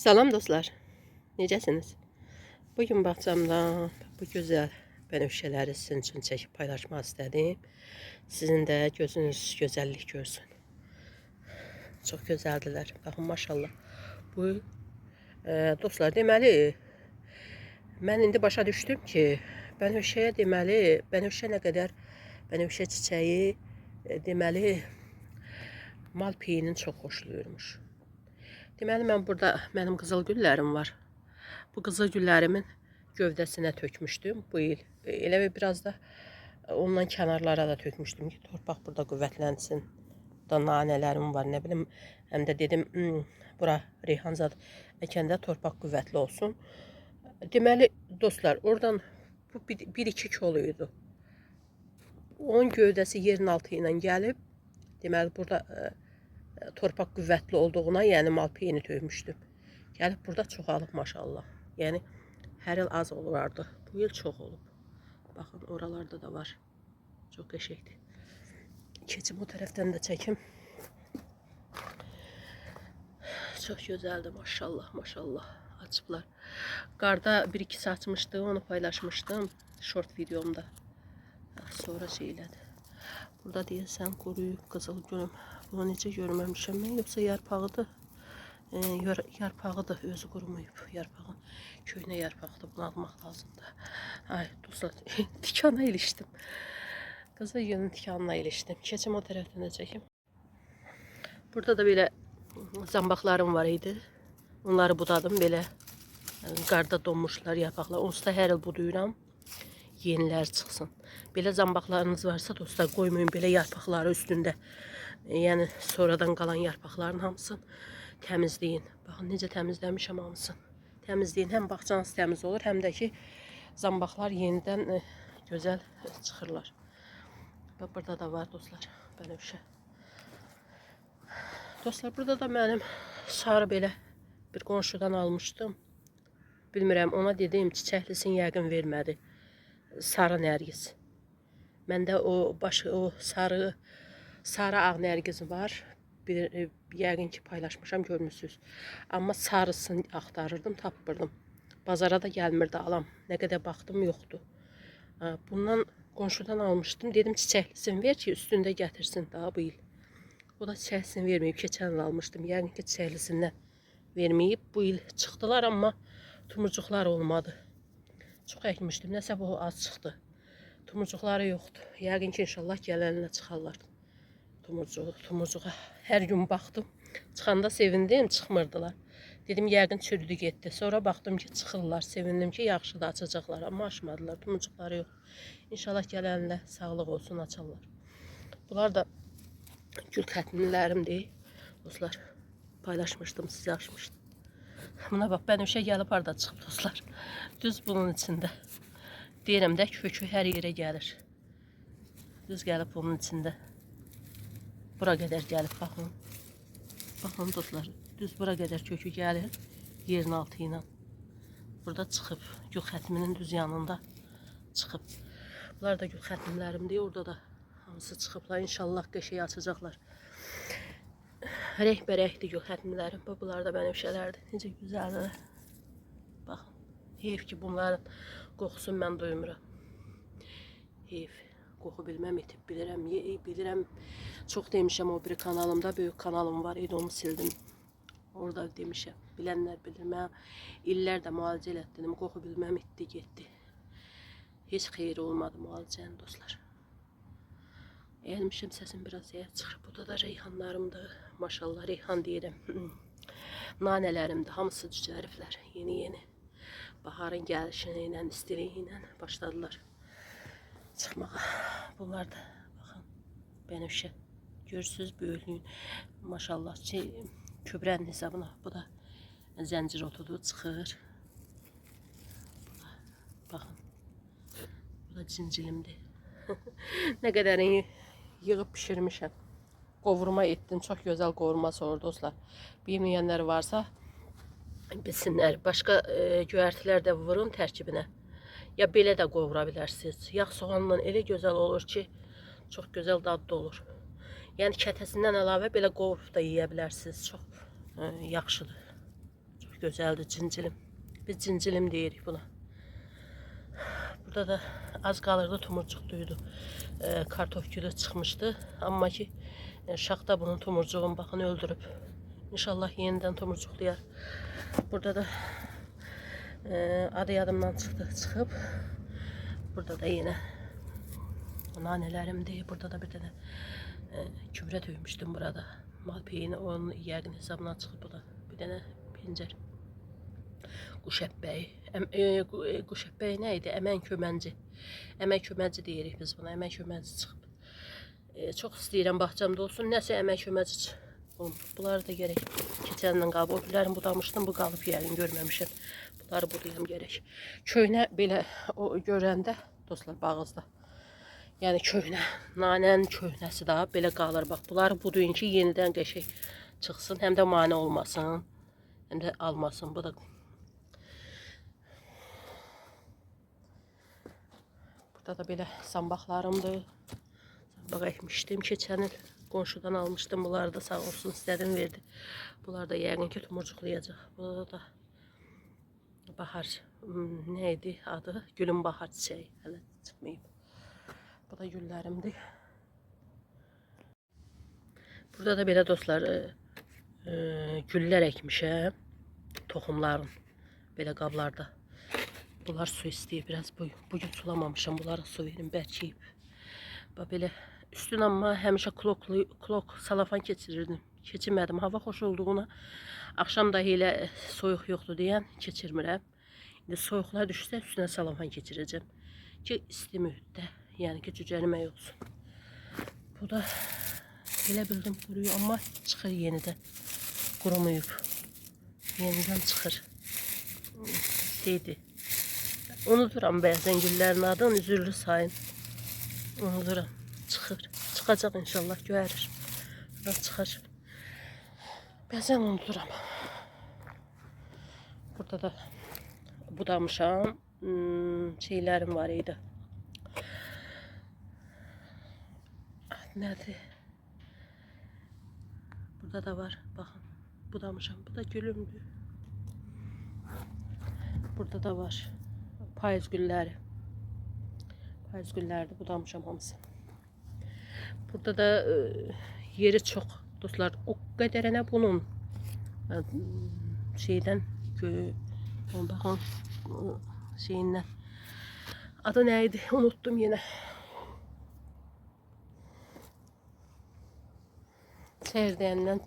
Salam dostlar, necəsiniz? Bugün bağçamda bu gözəl bənövşələri sizin üçün çəkib paylaşmaq istədim. Sizin də gözünüz gözəllik görsün. Çox gözəldirlər. Baxın, maşallah. Bu dostlar, deməli, mən indi başa düşdüm ki, bənövşəyə deməli, bənövşə nə qədər bənövşə çiçəyi deməli mal peyinin çox xoşlayırmış. Deməli, mən burada mənim qızıl güllərim var. Bu qızıl güllərimin gövdəsinə tökmüşdüm bu il. Elə və biraz da ondan kənarlara da tökmüşdüm ki, torpaq burada qüvvətlənsin. Burada nanələrim var, nə bilim. Həm də dedim, bura reyhanzad əkəndə torpaq qüvvətli olsun. Deməli, dostlar, oradan bu 1-2 kiloluydu. Onun gövdəsi yerin altı ilə gəlib. Deməli, burada torpaq qüvvətli olduğuna, yəni mal peyini tökmüşdüm. Gəlib burada çoxalıb maşallah. Yəni hər il az olurdu. Bu il çox olub. Baxın, oralarda da var. Çox qəşəngdir. Keçim o tərəfdən də çəkim. Çox gözəldir maşallah, maşallah. Açıblar. Qarda 1-2 saçmışdı, onu paylaşmışdım short videomda. Sonra şeylədi. Burada deyəsən quruyub qızıl gülüm. Bunu necə görməmişəm mən, yoxsa yarpağıdır. Yarpağıdır, özü qurumayıb. Yarpağın köhnə yarpaqdır, bunu almaq lazımdır. Ay dostlar, tikana ilişdim. Qızıl gülün tikanına ilişdim. Keçim o tərəfdən də çəkim. Burada da belə zambaqlarım var idi. Onları budadım belə. Qarda donmuşlar yarpaqlar. Onsuz da hər il buduyuram. Yenilər çıxsın. Belə zambaqlarınız varsa dostlar, qoymayın belə yarpaqları üstündə. Yəni sonradan qalan yarpaqların hamısını təmizləyin. Baxın, necə təmizləmişəm hamısını. Təmizləyin. Həm bağçanız təmiz olur, həm də ki zambaqlar yenidən gözəl çıxırlar. Bax, burada da var dostlar, bənövşə. Dostlar, burada da mənim sarı belə bir qonşudan almışdım. Bilmirəm, ona dedim, çiçəklisin yəqin vermədi. Sarı nərgiz. Məndə o sarı ağ nərgiz var. Yəqin ki paylaşmışam, görmüsünüz. Amma sarısını axtarırdım, tapmırdım. Bazara da gəlmirdi alam. Nə qədər baxdım, yoxdur. Bundan qonşudan almışdım. Dedim, çiçəklisin ver ki, üstündə gətirsin daha bu il. O da çiçəklisini verməyib. Keçən il almışdım. Yəqin ki çiçəklisindən verməyib. Bu il çıxdılar, amma tumurcuqlar olmadı. Çox əkmişdim. Nəsə bu az çıxdı. Tumurcuqları yoxdur. Yəqin ki inşallah gələninə çıxarlar. Tumurcuğa hər gün baxdım. Çıxanda sevindim, çıxmırdılar. Dedim yəqin çürüdü getdi. Sonra baxdım ki çıxırlar. Sevindim ki yaxşı da açacaqlar. Amma açmadılar. Tumurcuqları yox. İnşallah gələninə sağlıq olsun, açarlar. Bunlar da gül xətmlərimdir. Dostlar, paylaşmışdım, sizə açmışdım. Buna bax, bənövşə gəlib harda çıxıb dostlar. Düz bunun içində. Deyirəm də, kökü hər yerə gəlir. Düz gəlib bunun içində. Bura qədər gəlib, baxın. Baxın dostlar, düz bura qədər kökü gəlir. Yerin altı ilə. Burada çıxıb. Gül xətminin düz yanında çıxıb. Bunlar da gül xətmlərimdir. Orada da hamısı çıxıblar. İnşallah qəşəng açacaqlar. Rəhbərəkdir gül xətmlərim. Bunlar da bənövşələrdir. Necə güzəldir. Baxın. Heyf ki bunların qoxusunu mən duymuram. Heyf. Qoxu bilməm, etib bilirəm. Bilirəm. Çox demişəm o bir kanalımda. Böyük kanalım var idi, onu sildim. Orada demişəm. Bilənlər bilir. Mən illərdə müalicə elətdirdim. Qoxu bilməm, etdi, getdi. Heç xeyri olmadı müalicənin dostlar. Əyilmişim, səsim biraz yer çıxır. Burada da reyhanlarımdır. Maşallah, reyhan deyirəm. Nanələrimdir. Hamısı cücəriflər. Yeni. Baharın gəlişini ilə, istiliyi ilə başladılar çıxmağa. Bunlar da, baxın, bənövşə. Görürsünüz böyüklüyün. Maşallah, köbrənin hesabına. Bu da zəncir otudur, çıxır. Baxın. Bu da cincilimdir. Nə qədərini yığıb pişirmişəm. Qovurma etdim. Çox gözəl qovurması olur dostlar. Bilməyənlər varsa bilsinlər. Başqa göyərtilər də vurun tərkibinə. Ya belə də qovura bilərsiniz. Yağ soğanla elə gözəl olur ki, çox gözəl dadlı olur. Yəni kətəsindən əlavə belə qovurub da yeyə bilərsiniz. Çox yaxşıdır. Çox gözəldir cincilim. Biz cincilim deyirik buna. Burada da az qalırdı tumurcuq duydu. Kartof gülü çıxmışdı. Amma ki şaxta bunun tumurcuğunu baxın öldürüb. İnşallah yenidən tumurcuqlayar. Burada da adı yadımdan çıxıb. Burada da yenə nanələrimdir. Burada da bir dənə kübrə töymüşdüm burada. Malpeyini onun yəqin hesabına çıxıb bu da. Bir dənə pencər. Quş əbbəyi. Quş əbbəyi nə idi? Əmən kömənci. Əmən kömənci deyirik biz buna. Əmən kömənci çıxıb. Çox istəyirəm bağçamda olsun. Nəsə əmən kömənci çıxıb. Bunları da gərək keçəndən qalıb. O güllərini budamışdım. Bu qalıb yəqin görməmişəm. Bunları budayam gərək. Köynə belə o görəndə dostlar bağızda. Yəni köynə. Nanənin köynəsi daha belə qalır. Bax bunları budayın ki yenidən qəşəng çıxsın. Həm də mane olmasın. Həm də almasın. Bu da burada da belə sambaqlarımdır. Sambaq əkmişdim keçən il. Qonşudan almışdım. Bunları da sağ olsun istədim verdi. Bunlar da yəqin ki tumurcuqlayacaq. Burada da bahar nə idi adı? Gülün bahar çiçəyi. Hələ çıxmayıb. Bu da güllərimdir. Burada da belə dostlar güllər əkmişəm. Toxumların belə qablarda. Bunlar su istəyir. Biraz bugün sulamamışam. Bunlara su verin. Bərkiyib. Bax belə üstün amma həmişə klok salafan keçirirdim. Keçirmədim. Hava xoş olduğuna axşam da elə soyuq yoxdur deyən keçirmirəm. İndi soyuqlar düşsə üstünə salafan keçirəcəm. Ki isti mühitdə. Yəni ki cücərmək olsun. Bu da elə bildim quruyur amma çıxır yenidən. Qurumayıb. Yenidən çıxır. İstəydi. Unuduram bəzən güllərin adını, üzürlü sayın. Unuduram. Çıxır. Çıxacaq inşallah, görür. Buradan çıxır. Bəzən unuduram. Burada da budamışam. Şeylərim var idi. Nədir? Burada da var. Baxın. Budamışam. Bu da gülümdür. Burada da var. Payız gülləri. Payız gülləri də budamışam hamısı. Burada da yeri çox dostlar. O qədərənə bunun şeydən baxın şeyindən. Adı nə idi? Unuttum yenə. Çərdəyindən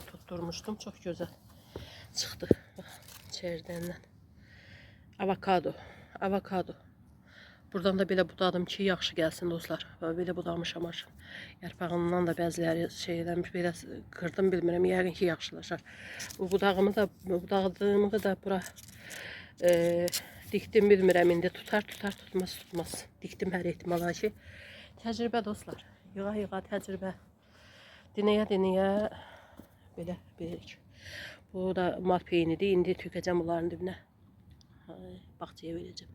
tutturmuşdum. Çox gözəl çıxdı. Çərdəyindən. Avokado. Avokado. Buradan da belə budadım ki, yaxşı gəlsin dostlar. Belə budamışam aşın. Yarpağından da bəziləri şeylənmiş, belə qırdım bilmirəm. Yəqin ki, yaxşılaşar. Bu budağımı da, budağdığımı da bura dikdim bilmirəm. İndi tutar, tutmaz. Dikdim hər ehtimala ki. Təcrübə dostlar. Yığa təcrübə. Dinəyə belə bilirik. Bu da malpeynidir. İndi tökəcəm bunların dibinə. Bağçaya verəcəm.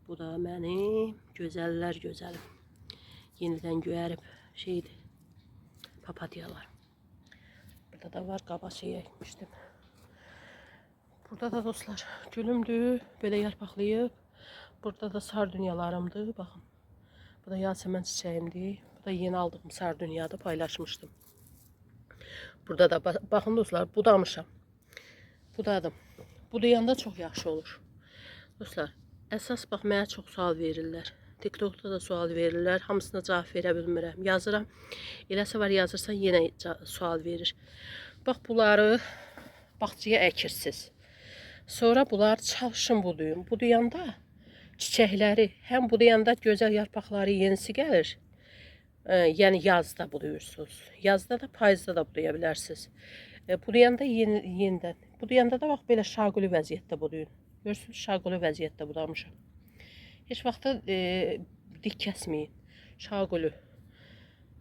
Bu da mənim gözəllər gözəlim. Yenidən göyərib şeydir. Papatyalar. Burada da var qaba şey əkmişdim. Burada da dostlar gülümdür. Belə yarpaqlayıb. Burada da sardunyalarımdır. Baxın. Bu da yasəmən çiçəyimdir. Bu da yeni aldığım sardunyadır. Paylaşmışdım. Burada da baxın dostlar budamışam. Budadım. Budayanda çox yaxşı olur. Dostlar. Əsas bax mənə çox sual verirlər. TikTokda da sual verirlər. Hamısına cavab verə bilmirəm. Yazıram. Eləsə var yazırsan yenə sual verir. Bax bunları bağçaya əkirsiniz. Sonra bunları çalışın budayın. Budayanda çiçəkləri həm budayanda gözəl yarpaqları yenisi gəlir. Yəni yazda budayırsınız. Yazda da payızda da budaya bilərsiniz. Budayanda yenidən. Budayanda da bax belə şaquli vəziyyətdə budayın. Görürsünüz, şaquli vəziyyətdə budamışam. Heç vaxtda dik kəsməyin. Şaquli.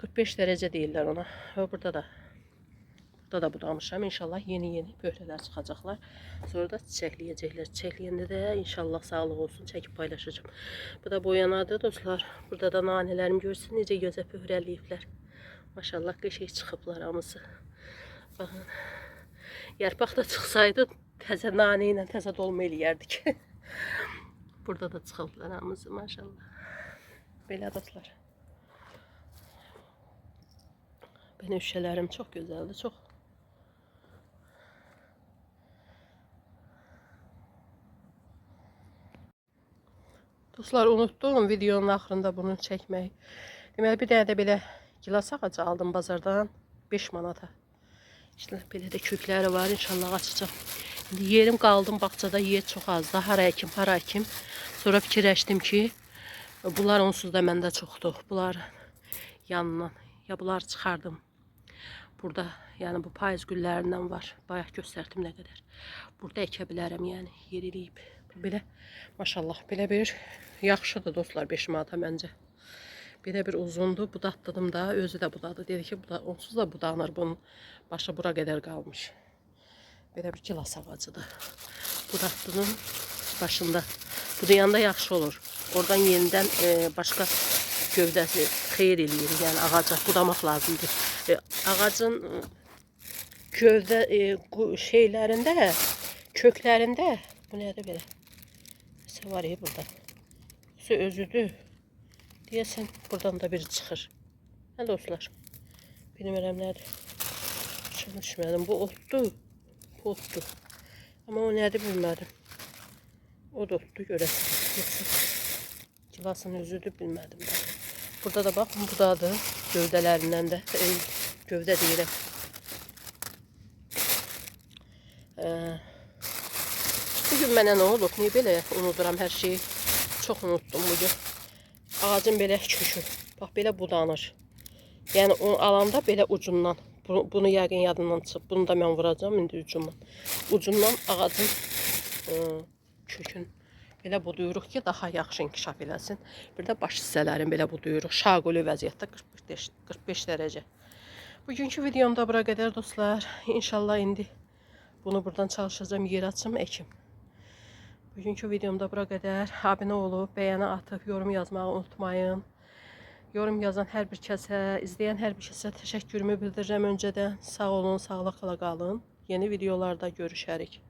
45 dərəcə deyirlər ona. Burada da budamışam. İnşallah yeni böhrələr çıxacaqlar. Sonra da çiçəkləyəcəklər. Çiçəkləyəndə də inşallah sağlıq olsun. Çəkib paylaşacağım. Bu da boyanadır dostlar. Burada da nanələrim görsün. Necə gözə pöhrəliyiblər. Maşallah qəşəng çıxıblar hamısı. Baxın. Yarpaq da çıxsaydı təzə nane ilə təzə dolma eləyərdik. Burada da çıxıblar hamısı maşallah. Belə dostlar. Bənövşələrim çox gözəldir, çox. Dostlar, unuttum videonun axırında bunu çəkmək. Deməli, bir dənə də belə gilas ağacı aldım bazardan 5 manata. İşte belə də kökləri var, inşallah açacaq. İndi yerim qaldım bağçada, yer çox azdı. Hara əkim, hara əkim. Sonra fikirləşdim ki, bunlar onsuz da məndə çoxdur. Bunlar yanından, ya bunlar çıxardım. Burada, yəni bu payız güllərindən var. Bayaq göstərdim nə qədər. Burada əkə bilərəm, yəni yer eləyib. Belə, maşallah, belə bir yaxşıdır dostlar 5 manata məncə. Belə bir uzundur, budatladım da, özü də budadı. Dedi ki, onsuz da budanır, bunun başı bura qədər qalmış. Belə bir gilas ağacıdır. Budatladım başında. Budayanda yaxşı olur. Oradan yenidən başqa gövdəsi xeyir eləyir, yəni ağaca budamaq lazımdır. Ağacın gövdə şeylərində, köklərində, bu nədir belə? Nəsə var ya burada. Su özüdür. Deyəsən buradan da biri çıxır. Hə dostlar, bilmirəm nədir. Başa düşmədim, bu otdur. Bu otdur. Amma o nədir bilmədim. O da otdur görəsən. Gilasın özüdür bilmədim ben. Burada da baxın, budadır. Gövdələrindən də. Gövdə deyirəm. Bugün mənə nə olub? Niyə belə unuduram hər şeyi? Çox unuttum bugün. Ağacın belə kökü. Bax, belə budanır. Yəni onu alanda belə ucundan. Bunu yəqin yadından çıxıb. Bunu da mən vuracağım indi ucundan. Ucundan ağacın kökün belə buduyuruq ki, daha yaxşı inkişaf eləsin. Bir də baş hissələrini belə buduyuruq. Şaquli vəziyyətdə 45 dərəcə. Bugünkü videomda bura qədər dostlar. İnşallah indi bunu buradan çalışacağım, yer açım, əkim. Bugünkü videomda bura qədər. Abunə olub, bəyənə atıb, yorum yazmağı unutmayın. Yorum yazan hər bir kəsə, izləyən hər bir kəsə təşəkkürümü bildirirəm öncədən. Sağ olun, sağlıqla qalın. Yeni videolarda görüşərik.